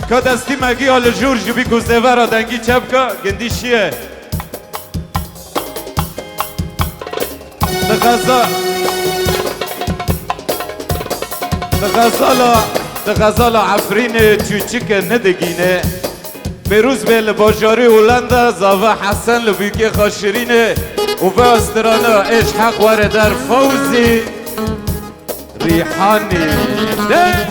که دستی مگی حال جور جبی گزدوه را دنگی چپ که گندی شیه ده غزال عفرین چوچک ندگینه بروز به لباجاری هولندا زاوه حسن لبیکی خاشرینه و به استرانه اش حق واره در فوزی ریحانی ده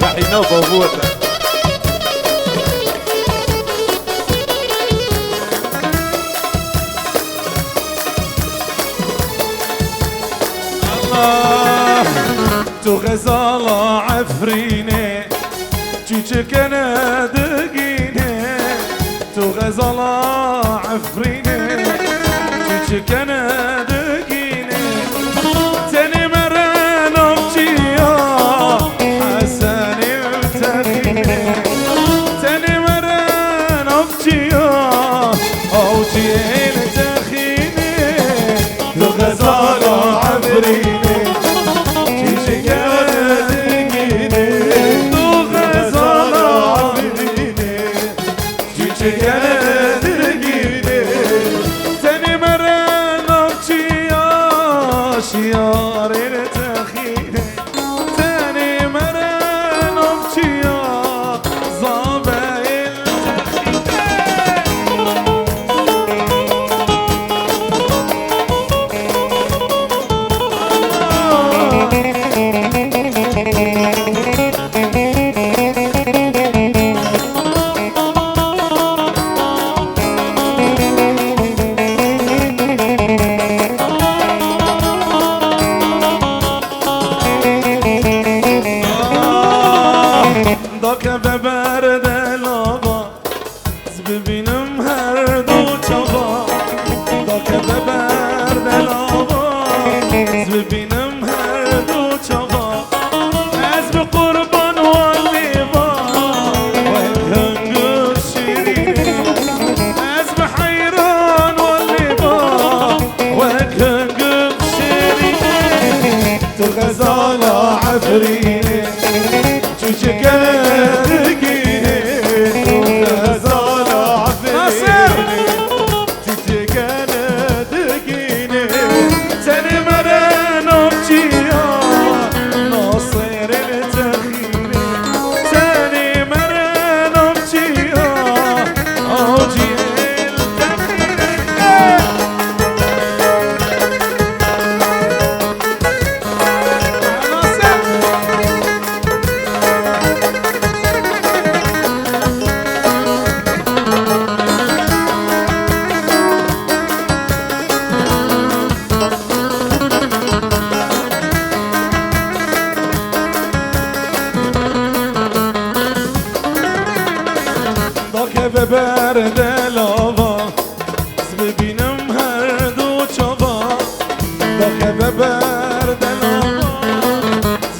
رحینا بابوته تو غزال عفرینه چوچکنه دگینه تو غزال عفرینه چوچکنه دگینه تنی مرن ابچیا حسن التخینه تنی مرن ابچیا اوچی التخینه تو غزال عفرینه که ببرد لابا ببینم هر دو چابا دا که ببرد لابا ببینم هر دو چابا از به قربان والی با و هنگو شیرینه از به حیران والی با و هنگو شیرینه تو غزال عفرینه چوچکنه ببرد لاوا ببینم هر دو چابا دا که ببرد لاوا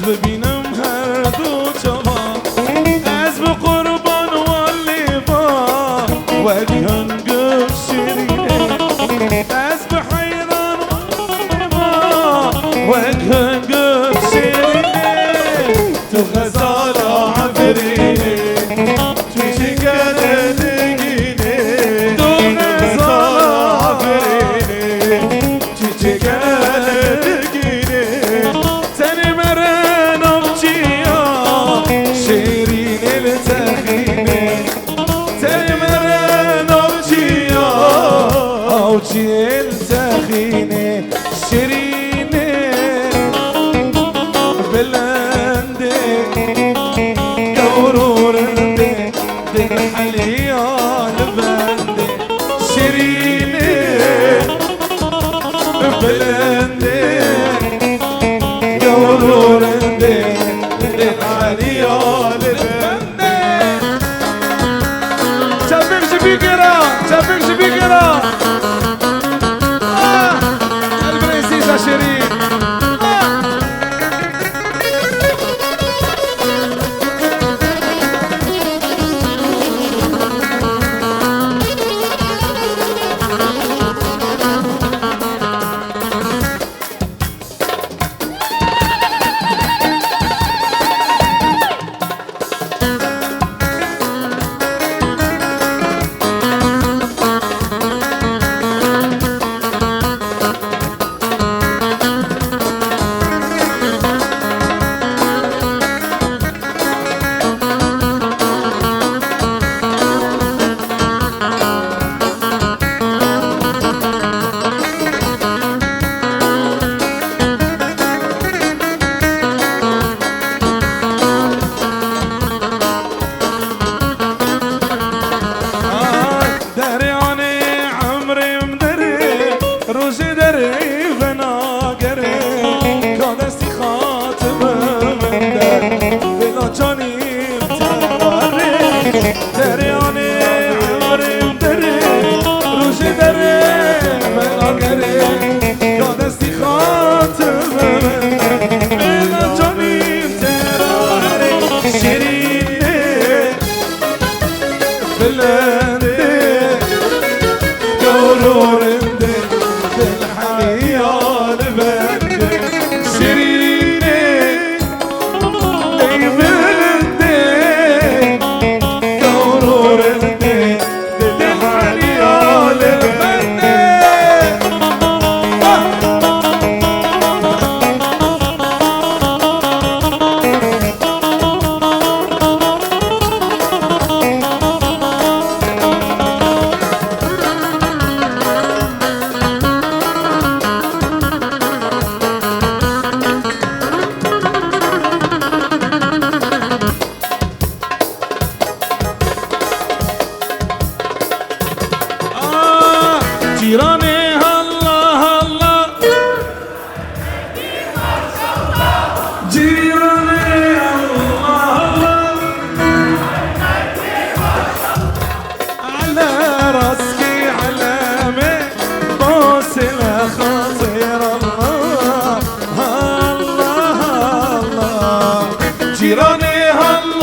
ببینم هر دو چابا از به قربان والی با وجهن گفت شیرینه از به حیران با وجهن گفت شیرینه تو غزال عفرینه التخينه شيرينه بلنده كورورنده دحليا لبنده شيرينه بلنده كورورنده دحليا لبنده شافيك بيقرا شيرين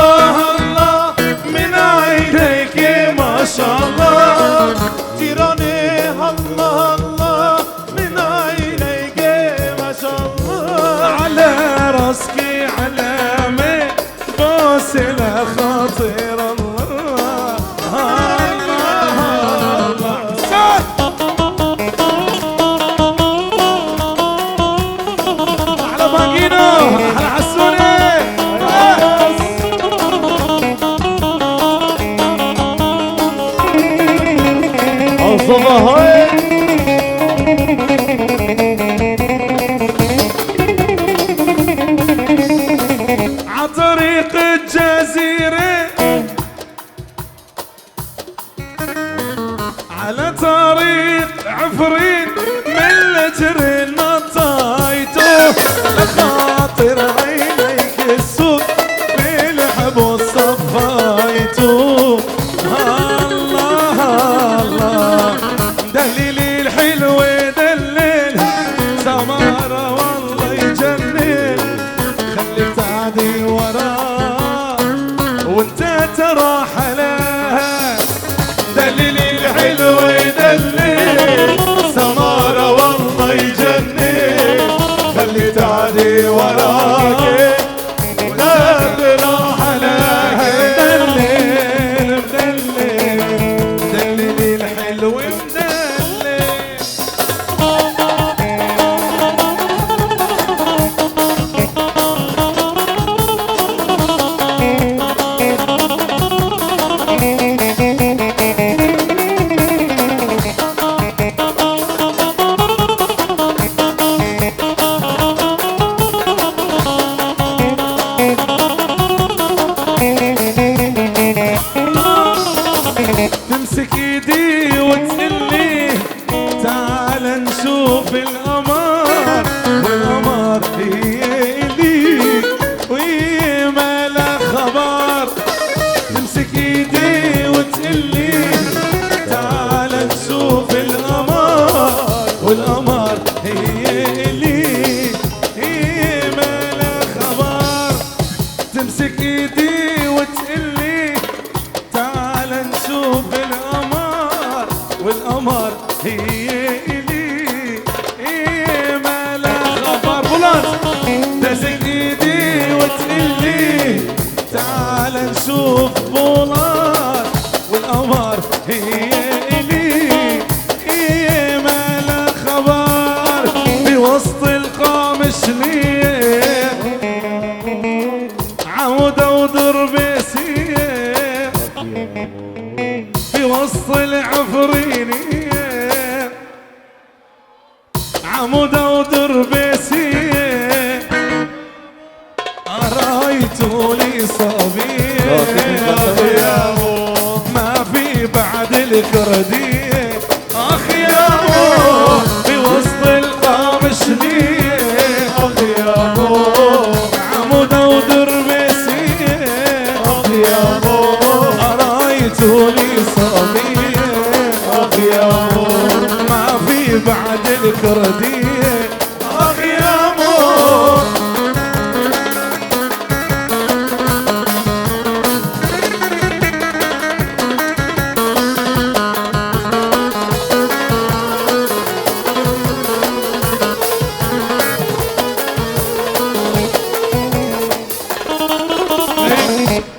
الله الله من عينيك ما شاء الله جيراني الله الله من عينيك ما شاء الله على راسك علامة بوس لخاطر الله الله على باقينا على حسوني عصبة هاي عطريق الجزيرة على طريق عفرين من لجر نطايته لخاطر عينيك السوق بالحب صفايته الله الله دليلي الحلو دلل سمارة والله يجنن خليك تعدي وراه وانت ترى حلاها دليلي الحلو يدلل سمارة والله يجنن خلي تعدي وراك ولا ترى حلاها دلل مدلل دليلي الحلو مدلل تمسك ايدي وتقلي تعال نشوف القمر والقمر هي الي وهي ما لها خبر تمسك ايدي وتقلي تعال نشوف القمر والقمر هي الي هي ما لها خبر تمسك ايدي وتقلي تعال نشوف القمر والقمر هي إلي هي ما لها خبر بولانس تمسك ايدي وتقلي تعال نشوف بولانس والقمر هي إلي هي ما لها خبر بوسط القامش ليه عودة ودربيسية في وسط العفرينية عمودة ودربيسية رايتوا لي صبية ما في بعد الكردية اخ يا مو في وسط القامش ليه اخ يا مو عمودة ودربيسية اخ يا مو رايتوني صبية اخ يا مو ما في بعد الكردية اخ يا مو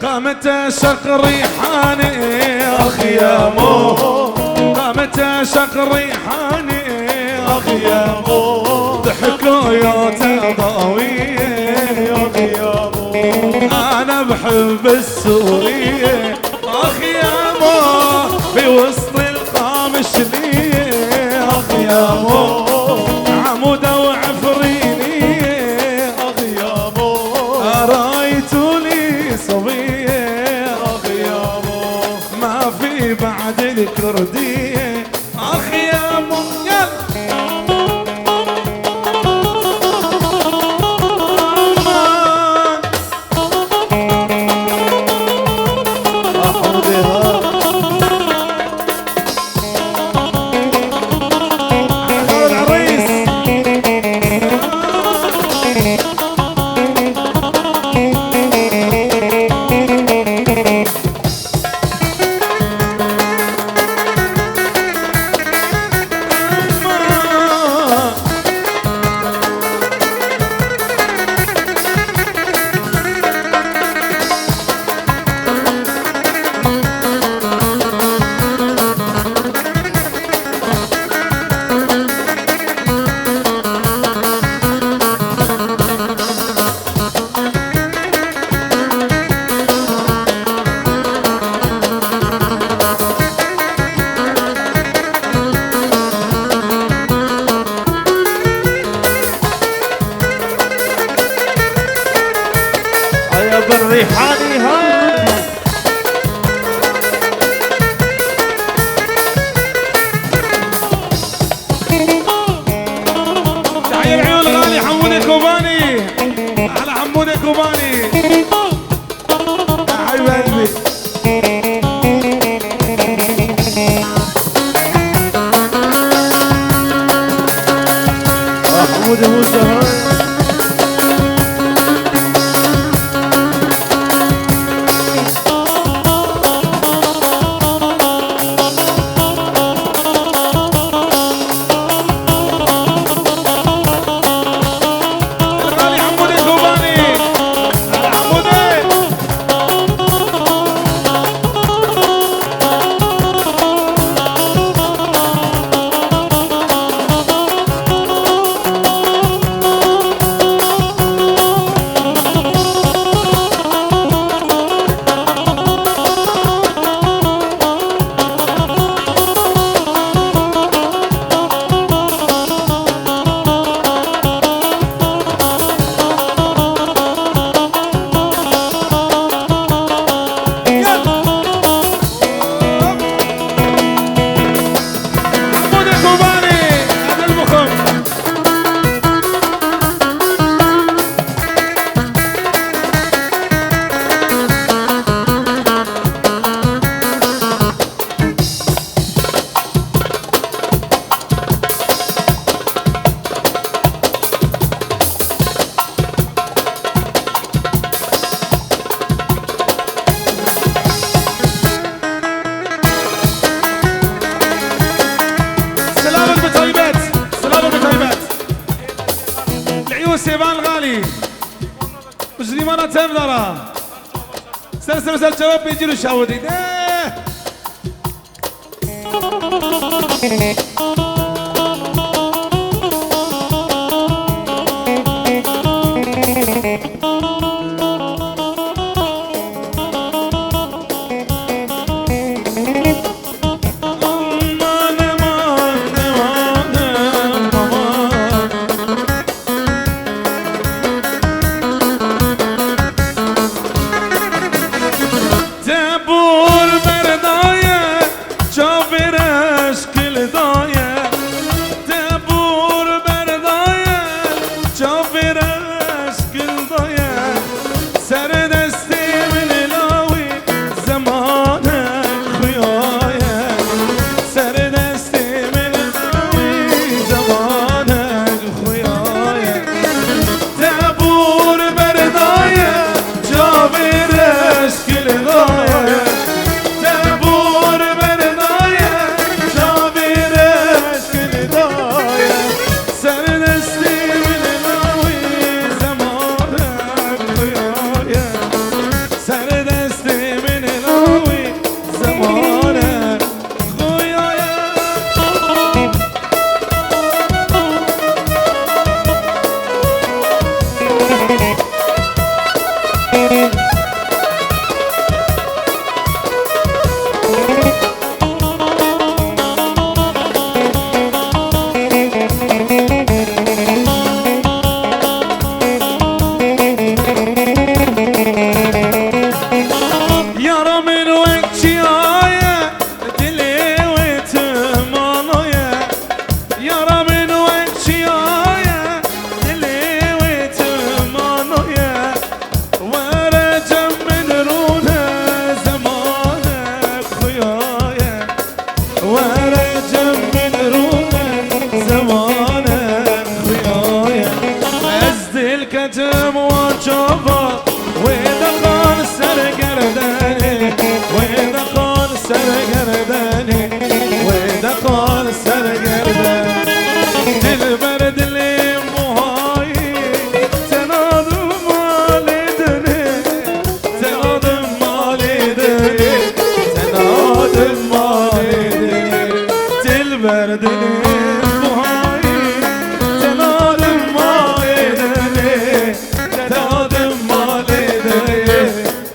قامت شق ريحاني اخ يا مو قامت شق ريحاني اخ يا مو ضحكوا يا تضاويه اخ يا مو انا بحب السوريه اخ يا مو في وسط القامش ليه اخ يا مو عمودة وعفرينيه اخ يا مو رايتوا لي صبيه اخ يا مو ما في بعد الكرديه اخ يا مو عالي هاي تحية العيون الغالي حمودة كوباني على حمودة كوباني يا حبيب قلبي حمودة موسى هاي سيبان الغالي وجدي مرة تفضرة سلسل جواب بيجي له شاودي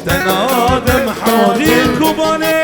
تنادم حوالي الكوباني